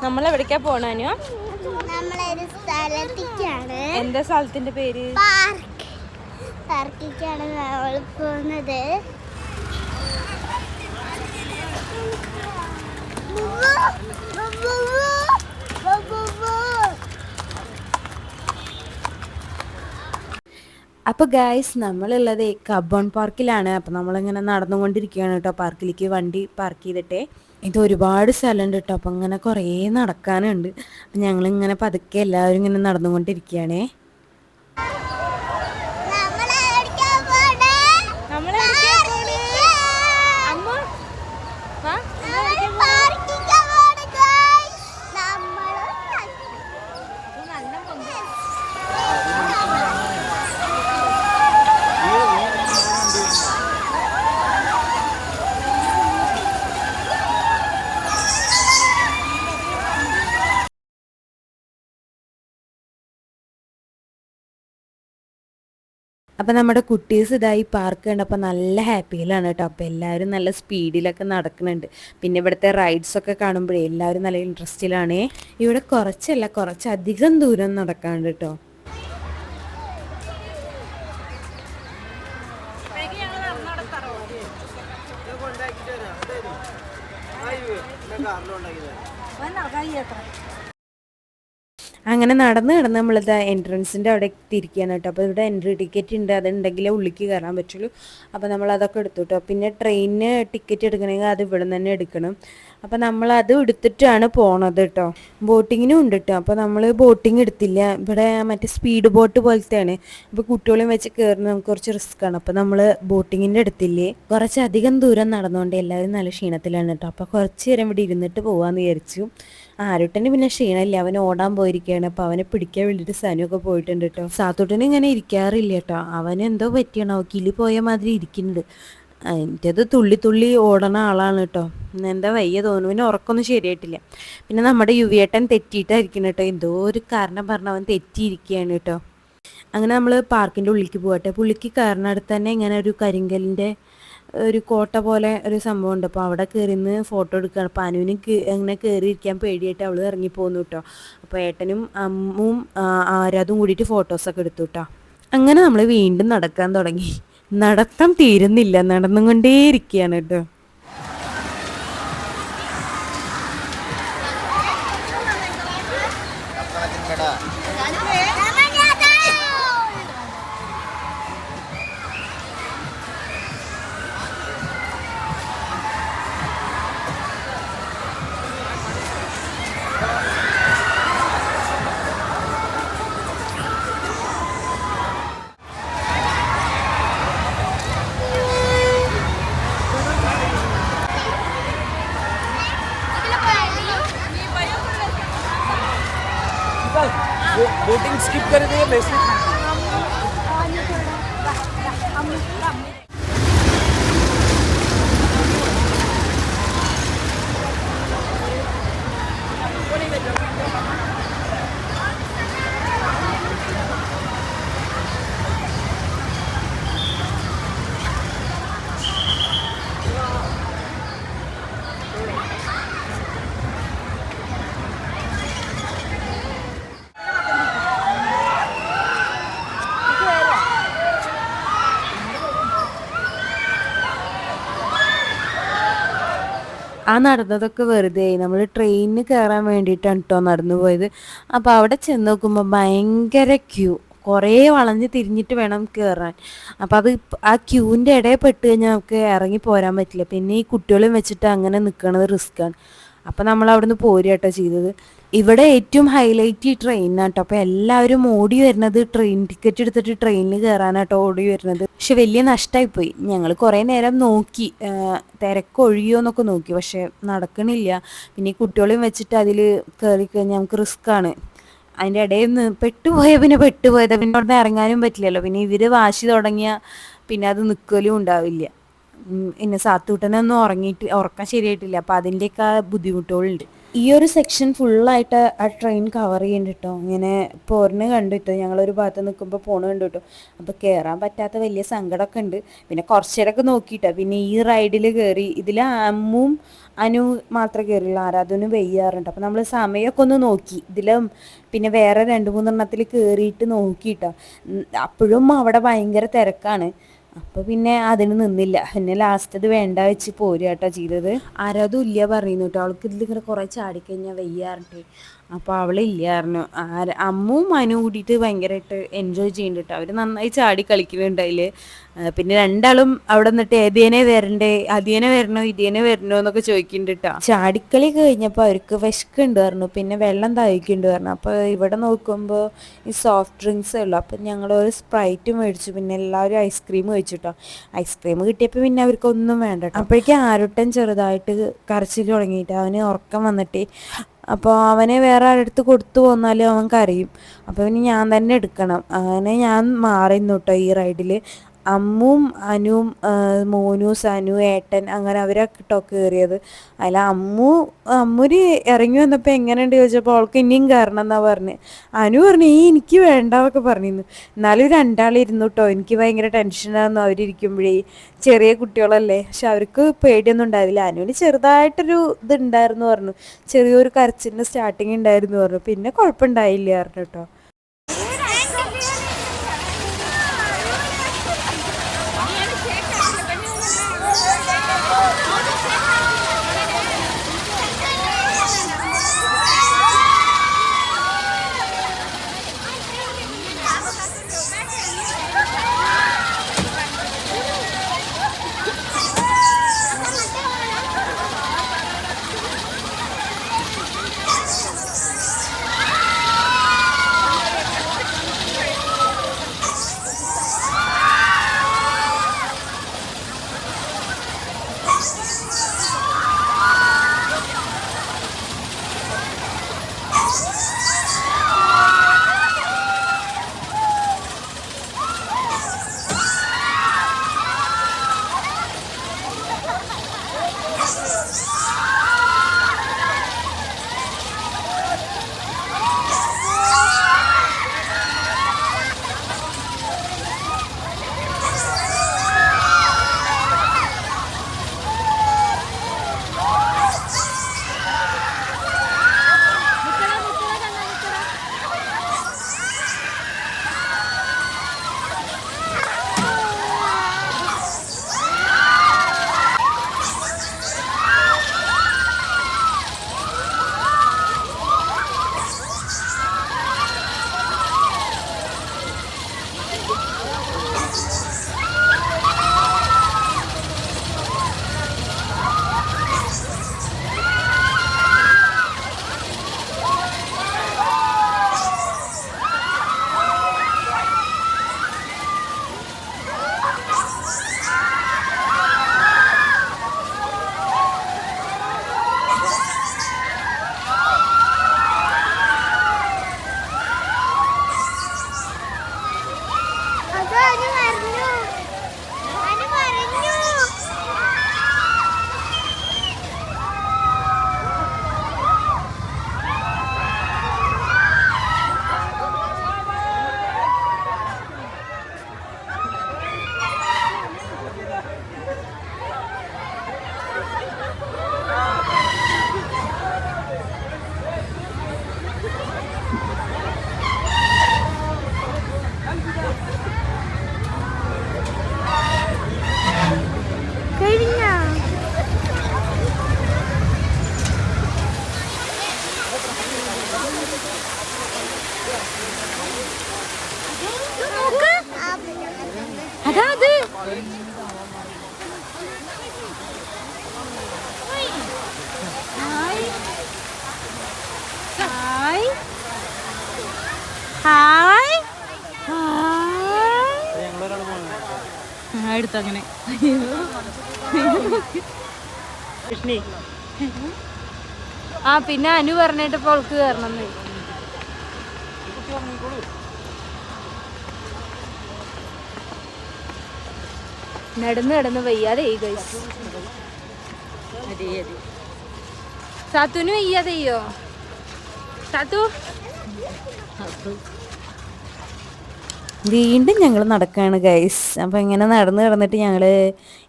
നമ്മളെവിടേക്കാ പോണു? നമ്മളൊരു സ്ഥലത്തേക്കാണ്. എന്താ സ്ഥലത്തിന്റെ പേര്? പാർക്കിലേക്കാണ് നമ്മൾ പോകുന്നത്. അപ്പോൾ ഗായ്സ്, നമ്മളുള്ളത് കബ്ബോൺ പാർക്കിലാണ്. അപ്പോൾ നമ്മളിങ്ങനെ നടന്നുകൊണ്ടിരിക്കുകയാണ് കേട്ടോ പാർക്കിലേക്ക്, വണ്ടി പാർക്ക് ചെയ്തിട്ടേ. ഇത് ഒരുപാട് സ്ഥലമുണ്ട് കേട്ടോ. അപ്പോൾ ഇങ്ങനെ കുറേ നടക്കാനുണ്ട്. അപ്പം ഞങ്ങളിങ്ങനെ പതുക്കെ എല്ലാവരും ഇങ്ങനെ നടന്നുകൊണ്ടിരിക്കുകയാണേ. അപ്പോൾ നമ്മുടെ കുട്ടീസ് ഇതായി പാർക്ക് കണ്ടപ്പോൾ നല്ല ഹാപ്പിയിലാണ് കേട്ടോ. അപ്പോൾ എല്ലാവരും നല്ല സ്പീഡിലൊക്കെ നടക്കുന്നുണ്ട്. പിന്നെ ഇവിടുത്തെ റൈഡ്സൊക്കെ കാണുമ്പോഴേ എല്ലാവരും നല്ല ഇൻട്രസ്റ്റിലാണേ. ഇവിടെ കുറച്ചധികം ദൂരം നടക്കാണ്ട് കേട്ടോ. അങ്ങനെ നടന്ന് നമ്മളിത് എൻട്രൻസിൻ്റെ അവിടെ എത്തിയിരിക്കുകയാണ് കേട്ടോ. അപ്പോൾ ഇവിടെ എൻട്രി ടിക്കറ്റ് ഉണ്ട്, അതുണ്ടെങ്കിലേ ഉള്ളിലേക്ക് കയറാൻ പറ്റുള്ളൂ. അപ്പോൾ നമ്മളതൊക്കെ എടുത്തു കേട്ടോ. പിന്നെ ട്രെയിനിന് ടിക്കറ്റ് എടുക്കണമെങ്കിൽ അത് ഇവിടെ നിന്ന് തന്നെ എടുക്കണം. അപ്പോൾ നമ്മളത് എടുത്തിട്ടാണ് പോണത് കേട്ടോ. ബോട്ടിങ്ങിനും ഉണ്ട് കേട്ടോ. അപ്പോൾ നമ്മൾ ബോട്ടിങ് എടുത്തില്ല. ഇവിടെ മറ്റേ സ്പീഡ് ബോട്ട് പോലത്തെയാണ്. അപ്പോൾ കുട്ടികളെയും വെച്ച് കയറുന്നത് നമുക്ക് കുറച്ച് റിസ്ക്കാണ്. അപ്പോൾ നമ്മൾ ബോട്ടിങ്ങിൻ്റെ എടുത്തില്ലേ. കുറച്ചധികം ദൂരം നടന്നുകൊണ്ട് എല്ലാവരും നല്ല ക്ഷീണത്തിലാണ് കേട്ടോ. അപ്പോൾ കുറച്ച് നേരം ഇവിടെ ഇരുന്നിട്ട് പോകാമെന്ന് വിചാരിച്ചു. ആരുട്ടന് പിന്നെ ക്ഷീണമില്ല, അവൻ ഓടാൻ പോയിരിക്കുകയാണ്. അപ്പോൾ അവനെ പിടിക്കാൻ വേണ്ടിയിട്ട് സനുവൊക്കെ പോയിട്ടുണ്ട് കേട്ടോ. സാത്തൂട്ടന് ഇങ്ങനെ ഇരിക്കാറില്ല കേട്ടോ. അവന് എന്തോ പറ്റിയാണോ, കിളി പോയ മാതിരി ഇരിക്കുന്നുണ്ട്. അതിൻ്റെത് തുള്ളി ഓടണ ആളാണ് കേട്ടോ. എന്താ വയ്യ തോന്നുന്നു. പിന്നെ ഉറക്കമൊന്നും ശരിയായിട്ടില്ല. പിന്നെ നമ്മുടെ യുവിയേട്ടൻ തെറ്റിയിട്ടായിരിക്കണം കേട്ടോ. എന്തോ ഒരു കാരണം പറഞ്ഞ് അവൻ തെറ്റിയിരിക്കുകയാണ് കേട്ടോ. അങ്ങനെ നമ്മൾ പാർക്കിൻ്റെ ഉള്ളിലേക്ക് പോകട്ടെ. പുള്ളിക്ക് കയറിനടുത്ത് തന്നെ ഇങ്ങനെ ഒരു കരിങ്കലിൻ്റെ ഒരു കോട്ട പോലെ ഒരു സംഭവം ഉണ്ട്. അപ്പോൾ അവിടെ കയറി നിന്ന് ഫോട്ടോ എടുക്കുകയാണ്. അപ്പോൾ അനുവിന് അങ്ങനെ കയറിയിരിക്കാൻ പേടിയായിട്ട് അവൾ ഇറങ്ങിപ്പോന്നു കേട്ടോ. അപ്പോൾ ഏട്ടനും അമ്മും ആരാതും കൂടിയിട്ട് ഫോട്ടോസൊക്കെ എടുത്തു കേട്ടോ. അങ്ങനെ നമ്മൾ വീണ്ടും നടക്കാൻ തുടങ്ങി. നടത്തം തീരുന്നില്ല, നടന്നുകൊണ്ടേയിരിക്കുകയാണ് കേട്ടോ. बोटिंग स्किप कर दिए मैसेज। ആ നടന്നതൊക്കെ വെറുതെ. നമ്മൾ ട്രെയിനിന് കയറാൻ വേണ്ടിയിട്ടാണ് കേട്ടോ നടന്നു പോയത്. അപ്പോൾ അവിടെ ചെന്ന് നോക്കുമ്പോൾ ഭയങ്കര ക്യൂ, കുറേ വളഞ്ഞ് തിരിഞ്ഞിട്ട് വേണം കയറാൻ. അപ്പോൾ അത് ആ ക്യൂവിൻ്റെ ഇടയിൽ പെട്ട് കഴിഞ്ഞാൽ നമുക്ക് ഇറങ്ങി പോരാൻ പറ്റില്ല. പിന്നെ ഈ കുട്ടികളും വെച്ചിട്ട് അങ്ങനെ നിൽക്കുന്നത് റിസ്ക്കാണ്. അപ്പോൾ നമ്മൾ അവിടെ നിന്ന് പോരുക കേട്ടോ ചെയ്തത്. ഇവിടെ ഏറ്റവും ഹൈലൈറ്റ് ഈ ട്രെയിനാണ് കേട്ടോ. അപ്പോൾ എല്ലാവരും ഓടി വരുന്നത് ട്രെയിൻ ടിക്കറ്റ് എടുത്തിട്ട് ട്രെയിനിൽ കയറാനാട്ടോ ഓടി വരുന്നത്. പക്ഷെ വലിയ നഷ്ടമായിപ്പോയി. ഞങ്ങൾ കുറേ നേരം നോക്കി, തിരക്കൊഴിയോ എന്നൊക്കെ നോക്കി, പക്ഷെ നടക്കണില്ല. പിന്നെ ഈ കുട്ടികളെയും വെച്ചിട്ട് അതിൽ കയറി കഴിഞ്ഞാൽ നമുക്ക് റിസ്ക്കാണ്. അതിൻ്റെ ഇടയിൽ നിന്ന് പെട്ടുപോയത് പിന്നെ അവിടെ നിന്ന് ഇറങ്ങാനും പറ്റില്ലല്ലോ. പിന്നെ ഇവർ വാശി തുടങ്ങിയാൽ പിന്നെ അത് നിൽക്കലും ഉണ്ടാവില്ല. പിന്നെ സാത്തൂട്ടനൊന്നും ഉറക്കം ശരിയായിട്ടില്ല. അപ്പോൾ അതിൻ്റെയൊക്കെ ബുദ്ധിമുട്ടുകളുണ്ട്. ഈ ഒരു സെക്ഷൻ ഫുള്ളായിട്ട് ആ ട്രെയിൻ കവർ ചെയ്യുന്നുണ്ട് കേട്ടോ. ഇങ്ങനെ പോരിന് കണ്ടിട്ടോ, ഞങ്ങളൊരു ഭാഗത്ത് നിൽക്കുമ്പോൾ പോണ് കണ്ടു കേട്ടോ. അപ്പോൾ കയറാൻ പറ്റാത്ത വലിയ സങ്കടമൊക്കെ ഉണ്ട്. പിന്നെ കുറച്ചേരൊക്കെ നോക്കിയിട്ടോ. പിന്നെ ഈ റൈഡിൽ കയറി. ഇതിൽ അമ്മും അനു മാത്രമേ കയറിയുള്ളൂ, ആരാധനും വെയ്യാറുണ്ട്. അപ്പോൾ നമ്മൾ സമയമൊക്കെ ഒന്ന് നോക്കി ഇതിലും. പിന്നെ വേറെ 2-3 എണ്ണത്തിൽ കയറിയിട്ട് നോക്കിയിട്ടോ. അപ്പോഴും അവിടെ ഭയങ്കര തിരക്കാണ്. അപ്പോൾ പിന്നെ അതിന് നിന്നില്ല. പിന്നെ ലാസ്റ്റ് ഇത് വേണ്ട വെച്ച് പോരുക കേട്ടോ ചെയ്തത്. ആരാതും ഇല്ല പറയുന്നു കേട്ടോ. അവൾക്ക് ഇതിലിങ്ങനെ കുറേ ചാടിക്കഴിഞ്ഞാൽ വയ്യാറുണ്ട്. അപ്പോൾ അവളില്ലായിരുന്നു. അമ്മും മനുവും കൂടിയിട്ട് ഭയങ്കരമായിട്ട് എൻജോയ് ചെയ്യുന്നുണ്ട് കേട്ടോ. അവർ നന്നായി ചാടി കളിക്കുന്നുണ്ട് അതിൽ. പിന്നെ രണ്ടാളും അവിടെ നിന്നിട്ട് ഏതേനെ വരണ്ടേ, അതിയനെ വരണോ ഇതിയനെ വരണോ എന്നൊക്കെ ചോദിക്കുന്നുണ്ട് കേട്ടോ. ചാടിക്കളി കഴിഞ്ഞപ്പോൾ അവർക്ക് വിശക്കുണ്ട് പറഞ്ഞു. പിന്നെ വെള്ളം ദാഹിക്കുന്നുണ്ട് പറഞ്ഞു. അപ്പോൾ ഇവിടെ നോക്കുമ്പോൾ ഈ സോഫ്റ്റ് ഡ്രിങ്ക്സേ ഉള്ളൂ. അപ്പം ഞങ്ങളൊരു സ്പ്രൈറ്റ് മേടിച്ചു. പിന്നെ എല്ലാവരും ഐസ്ക്രീം കഴിച്ചു കേട്ടോ. ഐസ്ക്രീം കിട്ടിയപ്പോൾ പിന്നെ അവർക്കൊന്നും വേണ്ട കേട്ടോ. അപ്പോഴേക്കും ആരുട്ടൻ ചെറുതായിട്ട് കരച്ചിൽ തുടങ്ങിയിട്ട് അവന് ഉറക്കം വന്നിട്ട്. അപ്പോൾ അവനെ വേറെ ആരടുത്ത് കൊടുത്തു പോന്നാലും അവൻ കരയും. അപ്പോൾ പിന്നെ ഞാൻ തന്നെ എടുക്കണം. അങ്ങനെ ഞാൻ മാറി നിന്നു കേട്ടോ ഈ റൈഡിൽ. അമ്മും അനുവും മോനു സനു ഏട്ടൻ അങ്ങനെ അവരൊക്കെ കേട്ടോ കയറിയത്. അതിൽ അമ്മൂര് ഇറങ്ങി വന്നപ്പോൾ എങ്ങനെയുണ്ട് ചോദിച്ചപ്പോൾ അവൾക്ക് ഇനിയും കയറണം എന്നാണ് പറഞ്ഞത്. അനു പറഞ്ഞു എനിക്ക് വേണ്ടാന്നൊക്കെ പറഞ്ഞിരുന്നു. എന്നാലും രണ്ടാളിരുന്നു കേട്ടോ. എനിക്ക് ഭയങ്കര ടെൻഷനായിരുന്നു അവരിയ്ക്കുമ്പോഴേ. ചെറിയ കുട്ടികളല്ലേ. പക്ഷെ അവർക്ക് പേടിയൊന്നും ഉണ്ടായിരുന്നില്ല. അനുവിന് ചെറുതായിട്ടൊരു ഇതുണ്ടായിരുന്നു പറഞ്ഞു. ചെറിയൊരു കരച്ചിലിൻ്റെ സ്റ്റാർട്ടിങ് ഉണ്ടായിരുന്നു പറഞ്ഞു. പിന്നെ കുഴപ്പമുണ്ടായില്ല പറഞ്ഞു കേട്ടോ. എടുത്തങ്ങനെ ആ പിന്നെ അനു പറഞ്ഞിട്ട് ഇപ്പോൾ അവൾക്ക് കയറണം. നടന്ന് നടന്ന് വയ്യാതെ സാത്തുന് വയ്യാതെയ്യോ സാത്തു? വീണ്ടും ഞങ്ങൾ നടക്കുകയാണ് ഗൈസ്. അപ്പോൾ ഇങ്ങനെ നടന്ന് കിടന്നിട്ട് ഞങ്ങൾ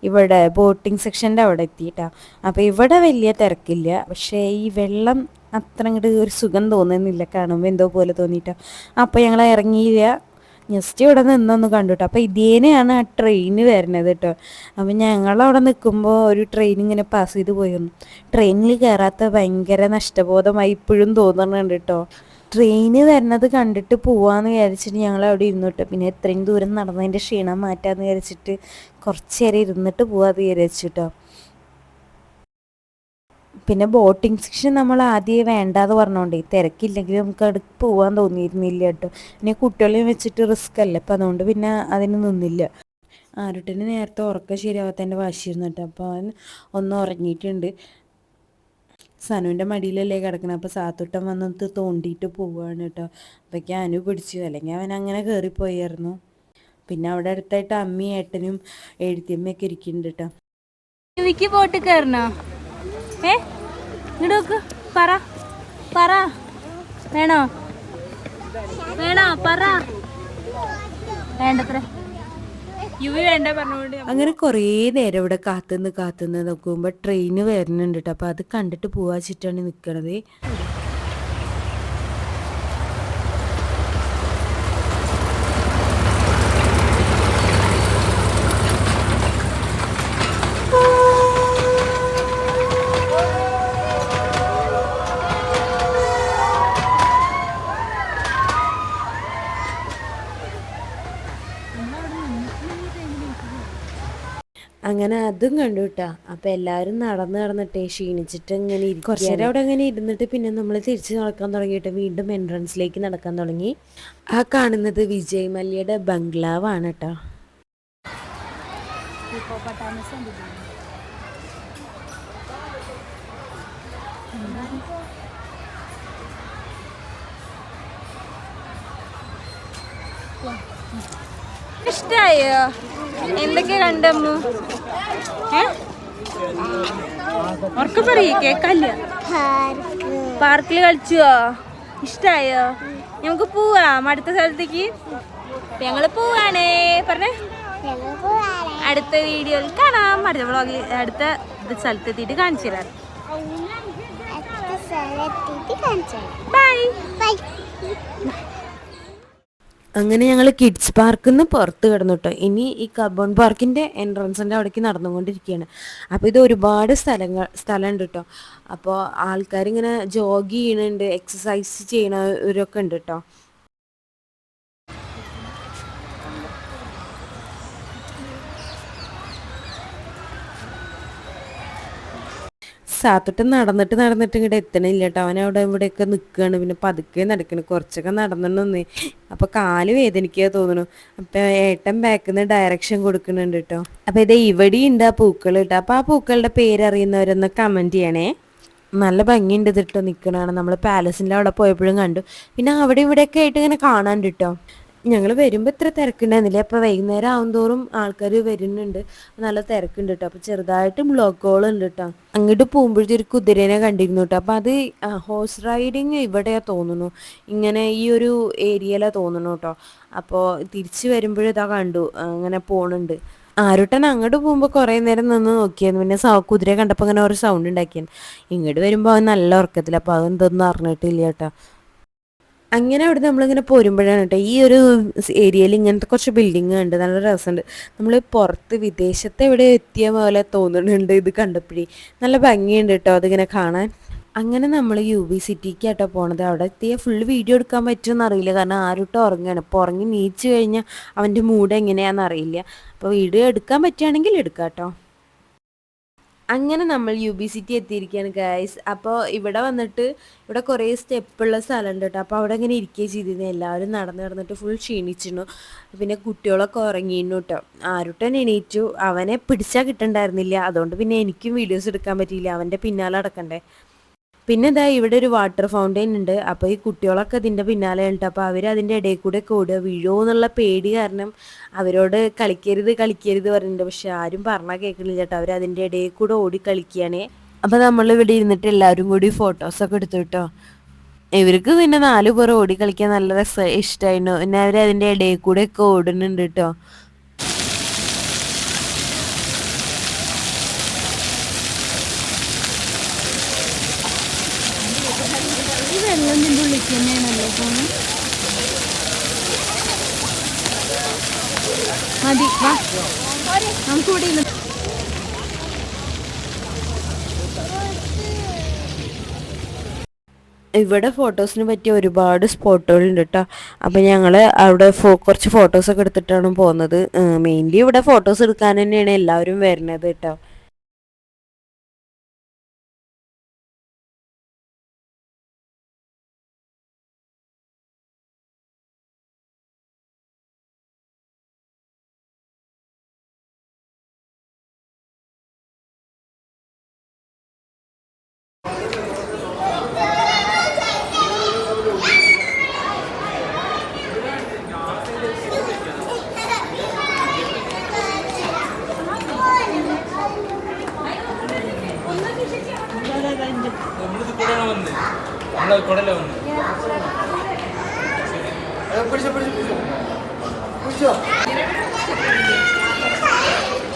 ഇവിടെ ബോട്ടിംഗ് സെക്ഷൻ്റെ അവിടെ എത്തിയിട്ടാ. അപ്പോൾ ഇവിടെ വലിയ തിരക്കില്ല, പക്ഷേ ഈ വെള്ളം അത്ര അങ്ങോട്ട് ഒരു സുഖം തോന്നുന്നില്ല, കാണുമ്പോൾ എന്തോ പോലെ തോന്നിയിട്ടാ. അപ്പോൾ ഞങ്ങൾ ഇറങ്ങിയില്ല, ജസ്റ്റ് ഇവിടെ നിന്നൊന്ന് കണ്ടു കേട്ടോ. അപ്പോൾ ഇതേനെയാണ് ആ ട്രെയിൻ വരുന്നത് കേട്ടോ. അപ്പോൾ ഞങ്ങളവിടെ നിൽക്കുമ്പോൾ ഒരു ട്രെയിൻ ഇങ്ങനെ പാസ് ചെയ്ത് പോയിരുന്നു. ട്രെയിനിൽ കയറാത്ത ഭയങ്കര നഷ്ടബോധമായി ഇപ്പോഴും തോന്നുന്നുണ്ട് കേട്ടോ. ട്രെയിന് വരുന്നത് കണ്ടിട്ട് പോവാന്ന് വിചാരിച്ചിട്ട് ഞങ്ങൾ അവിടെ ഇരുന്നിട്ട്, പിന്നെ എത്രയും ദൂരം നടന്നതിൻ്റെ ക്ഷീണം മാറ്റാമെന്ന് വിചാരിച്ചിട്ട് കുറച്ച് നേരം ഇരുന്നിട്ട് പോവാന്ന് വിചാരിച്ചു കേട്ടോ. പിന്നെ ബോട്ടിംഗ് സെക്ഷൻ നമ്മൾ ആദ്യം വേണ്ടാന്ന് പറഞ്ഞോണ്ടേ തിരക്കില്ലെങ്കിൽ നമുക്ക് അവിടെ പോകാൻ തോന്നിയിരുന്നില്ല കേട്ടോ. പിന്നെ കുട്ടികളെയും വെച്ചിട്ട് റിസ്ക് അല്ലേ, അപ്പം അതുകൊണ്ട് പിന്നെ അതിന് നിന്നില്ല. ആരുട്ടിന് നേരത്തെ ഉറക്കം ശരിയാവാത്തതിൻ്റെ വാശിയിരുന്നു കേട്ടോ. അപ്പോൾ അവൻ ഒന്ന് ഉറങ്ങിയിട്ടുണ്ട്. സനുവിൻ്റെ മടിയിലല്ലേ കിടക്കണം. അപ്പോൾ സാത്തുട്ടൻ വന്നിട്ട് തോണ്ടിയിട്ട് പോവുകയാണ് കേട്ടോ. അപ്പോഴേക്കും അനു പിടിച്ചു, അല്ലെങ്കിൽ അവൻ അങ്ങനെ കയറിപ്പോയായിരുന്നു. പിന്നെ അവിടെ അടുത്തായിട്ട് അമ്മയും ഏട്ടനും എഴുത്തിയമ്മയൊക്കെ ഇരിക്കുന്നുണ്ട് കേട്ടോ. എനിക്ക് പോട്ട് കയറണോ? ഇങ്ങോട്ട് നോക്ക്, പറ പറ, വേണോ വേണോ പറ. വേണ്ടത്ര യുവി വേണ്ട പറഞ്ഞോണ്ട് അങ്ങനെ കുറേ നേരം ഇവിടെ കാത്തുനിന്ന് നോക്കുമ്പോൾ ട്രെയിന് വരുന്നുണ്ട് കേട്ടോ. അപ്പോൾ അത് കണ്ടിട്ട് പോവാച്ചിട്ടാണ് നിൽക്കണത്. അങ്ങനെ അതും കണ്ടു കേട്ടോ. അപ്പോൾ എല്ലാവരും നടന്നിട്ടേ ക്ഷീണിച്ചിട്ട് ഇങ്ങനെ കുറച്ച് നേരം അവിടെ അങ്ങനെ ഇരുന്നിട്ട് പിന്നെ നമ്മൾ തിരിച്ച് നടക്കാൻ തുടങ്ങിയിട്ട് വീണ്ടും എൻട്രൻസിലേക്ക് നടക്കാൻ തുടങ്ങി. ആ കാണുന്നത് വിജയ് മല്യയുടെ ബംഗ്ലാവാണ് കേട്ടോ. ഇഷ്ടായോ? എന്തൊക്കെ കണ്ടമ്മു? ഉറക്കെ പറയേ, കേക്കല്ല. പാർക്കിൽ കളിച്ചുവോ? ഇഷ്ടായോ? നമുക്ക് പോവാം അടുത്ത സ്ഥലത്തേക്ക്. ഞങ്ങള് പോവാണേ പറഞ്ഞേ. അടുത്ത വീഡിയോയിൽ കാണാം. അടുത്ത വ്ളോഗിൽ അടുത്ത സ്ഥലത്തെത്തിയിട്ട് കാണിച്ചു തരാം. Bye bye. അങ്ങനെ ഞങ്ങൾ കിഡ്സ് പാർക്കിൽ നിന്ന് പുറത്ത് കിടന്നു കേട്ടോ. ഇനി ഈ കബോൺ പാർക്കിൻ്റെ എൻട്രൻസിൻ്റെ അവിടേക്ക് നടന്നുകൊണ്ടിരിക്കുകയാണ്. അപ്പോൾ ഇത് ഒരുപാട് സ്ഥലമുണ്ട് കേട്ടോ. അപ്പോൾ ആൾക്കാരിങ്ങനെ ജോഗ് ചെയ്യണുണ്ട്, എക്സസൈസ് ചെയ്യണവരൊക്കെ ഉണ്ട് കേട്ടോ. സാത്തുട്ട് നടന്നിട്ട് ഇങ്ങോട്ട് എത്തണില്ല കേട്ടോ. അവനവിടെ ഇവിടെയൊക്കെ നിൽക്കുകയാണ്. പിന്നെ പതുക്കെ നടക്കണം, കുറച്ചൊക്കെ നടന്നിട്ടൊന്നേ. അപ്പോൾ കാല് വേദനിക്കുക തോന്നുന്നു. അപ്പോൾ ഏട്ടൻ ബാക്കിൽ നിന്ന് ഡയറക്ഷൻ കൊടുക്കുന്നുണ്ട് കേട്ടോ. അപ്പോൾ ഇത് ഇവിടെ ഉണ്ട് ആ പൂക്കൾ കേട്ടോ. അപ്പോൾ ആ പൂക്കളുടെ പേരറിയുന്നവരൊന്ന് കമൻറ്റ് ചെയ്യണേ. നല്ല ഭംഗിയുണ്ട് ഇതിട്ടോ നിൽക്കണതാണ്. നമ്മൾ പാലസിൻ്റെ അവിടെ പോയപ്പോഴും കണ്ടു. പിന്നെ അവിടെ ഇവിടെയൊക്കെ ആയിട്ട് ഇങ്ങനെ കാണാണ്ട് കേട്ടോ. ഞങ്ങൾ വരുമ്പോൾ ഇത്ര തിരക്കുണ്ടായിരുന്നില്ല. അപ്പോൾ വൈകുന്നേരം ആവുന്തോറും ആൾക്കാർ വരുന്നുണ്ട്, നല്ല തിരക്കുണ്ട് കേട്ടോ. അപ്പോൾ ചെറുതായിട്ട് ബ്ലോക്കുകളുണ്ട് കേട്ടോ. അങ്ങോട്ട് പോകുമ്പോഴത്തെ ഒരു കുതിരേനെ കണ്ടിരുന്നു കേട്ടോ. അപ്പോൾ അത് ഹോഴ്സ് റൈഡിങ് ഇവിടെയാണ് തോന്നുന്നു, ഇങ്ങനെ ഈ ഒരു ഏരിയയിലാണ് തോന്നുന്നു കേട്ടോ. അപ്പോൾ തിരിച്ച് വരുമ്പോഴിതാ കണ്ടു അങ്ങനെ പോണുണ്ട്. ആരുട്ടൻ അങ്ങോട്ട് പോകുമ്പോൾ കുറേ നേരം നിന്ന് നോക്കിയായിരുന്നു. പിന്നെ കുതിരയെ കണ്ടപ്പോൾ അങ്ങനെ ഒരു സൗണ്ട് ഉണ്ടാക്കിയാണ്. ഇങ്ങോട്ട് വരുമ്പോൾ അവൻ നല്ല ഉറക്കത്തില്ല. അപ്പോൾ അതെന്തൊന്നും അറിഞ്ഞിട്ടില്ല കേട്ടോ. അങ്ങനെ അവിടെ നമ്മളിങ്ങനെ പോരുമ്പോഴാണ് കേട്ടോ ഈ ഒരു ഏരിയയിൽ ഇങ്ങനത്തെ കുറച്ച് ബിൽഡിങ് ഉണ്ട്, നല്ല രസമുണ്ട്. നമ്മൾ പുറത്ത് വിദേശത്ത് എവിടെ എത്തിയ പോലെ തോന്നുന്നുണ്ട് ഇത് കണ്ടപ്പോഴേ. നല്ല ഭംഗിയുണ്ട് കേട്ടോ അതിങ്ങനെ കാണാൻ. അങ്ങനെ നമ്മൾ UB സിറ്റിക്ക് കേട്ടോ പോണത്. അവിടെ എത്തിയ ഫുള്ള് വീഡിയോ എടുക്കാൻ പറ്റുമെന്ന് അറിയില്ല, കാരണം ആരുട്ടോ ഉറങ്ങുകയാണ്. അപ്പോൾ ഉറങ്ങി നീച്ച് കഴിഞ്ഞാൽ അവൻ്റെ മൂഡ് എങ്ങനെയാണെന്ന് അറിയില്ല. അപ്പോൾ വീഡിയോ എടുക്കാൻ പറ്റുകയാണെങ്കിൽ എടുക്കാം കേട്ടോ. അങ്ങനെ നമ്മൾ UB സിറ്റി എത്തിയിരിക്കുകയാണ് ഗൈസ്. അപ്പോൾ ഇവിടെ വന്നിട്ട് ഇവിടെ കുറേ സ്റ്റെപ്പുള്ള സ്ഥലമുണ്ട് കേട്ടോ. അപ്പോൾ അവിടെ ഇങ്ങനെ ഇരിക്കുകയും ചെയ്തിരുന്നു. എല്ലാവരും നടന്നിട്ട് ഫുൾ ക്ഷീണിച്ചിരുന്നു. പിന്നെ കുട്ടികളൊക്കെ ഉറങ്ങിയിരുന്നു കേട്ടോ. ആരുട്ടൻ എണീറ്റു, അവനെ പിടിച്ചാൽ കിട്ടണ്ടായിരുന്നില്ല. അതുകൊണ്ട് പിന്നെ എനിക്കും വീഡിയോസ് എടുക്കാൻ പറ്റിയില്ല, അവൻ്റെ പിന്നാലെ നടക്കണ്ടേ. പിന്നെ ഇതാ ഇവിടെ ഒരു വാട്ടർ ഫൗണ്ടെയിൻ ഉണ്ട്. അപ്പോൾ ഈ കുട്ടികളൊക്കെ അതിൻ്റെ പിന്നാലെ ഉണ്ട്. അപ്പോൾ അവർ അതിൻ്റെ ഇടയിൽ കൂടെ ഓടുക, വീഴോ എന്നുള്ള പേടി കാരണം അവരോട് കളിക്കരുത് പറഞ്ഞിട്ടുണ്ട്. പക്ഷെ ആരും പറഞ്ഞാൽ കേൾക്കണില്ല കേട്ടോ. അവർ അതിൻ്റെ ഇടയിൽ കൂടെ ഓടി കളിക്കുകയാണ്. അപ്പോൾ നമ്മൾ ഇവിടെ ഇരുന്നിട്ട് എല്ലാവരും കൂടി ഫോട്ടോസൊക്കെ എടുത്തു കേട്ടോ. ഇവർക്ക് പിന്നെ 4 പേർ ഓടി കളിക്കാൻ നല്ല ഇഷ്ടമായിരുന്നു. പിന്നെ അവർ അതിൻ്റെ ഇടയിൽ കൂടെ ഒക്കെ ഓടുന്നുണ്ട് കേട്ടോ. ഈ വെള്ളത്തിൻ്റെ ഉള്ളിലേക്ക് തന്നെയാണല്ലോ പോണത്. മതി വാ, നമുക്ക് ഇവിടെ ഇരുന്ന് ഇവിടെ ഫോട്ടോസിന് പറ്റിയ ഒരുപാട് സ്പോട്ടുകളുണ്ട് കേട്ടോ. അപ്പോൾ ഞങ്ങൾ അവിടെ കുറച്ച് ഫോട്ടോസൊക്കെ എടുത്തിട്ടാണ് പോകുന്നത്. മെയിൻലി ഇവിടെ ഫോട്ടോസ് എടുക്കാൻ തന്നെയാണ് എല്ലാവരും വരുന്നത് കേട്ടോ.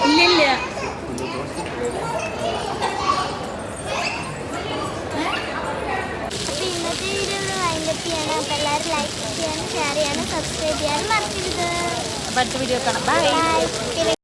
ഇല്ലില്ല. അപ്പോൾ ഇന്നത്തെ വീഡിയോ വൈൻഡപ്പ് ചെയ്യണം. അപ്പോൾ എല്ലാവരും ലൈക്ക് ചെയ്യാനും ഷെയർ ചെയ്യാനും സബ്സ്ക്രൈബ് ചെയ്യാനും മറക്കരുത്. അടുത്ത വീഡിയോ കാണാം. ബൈ. ബൈ.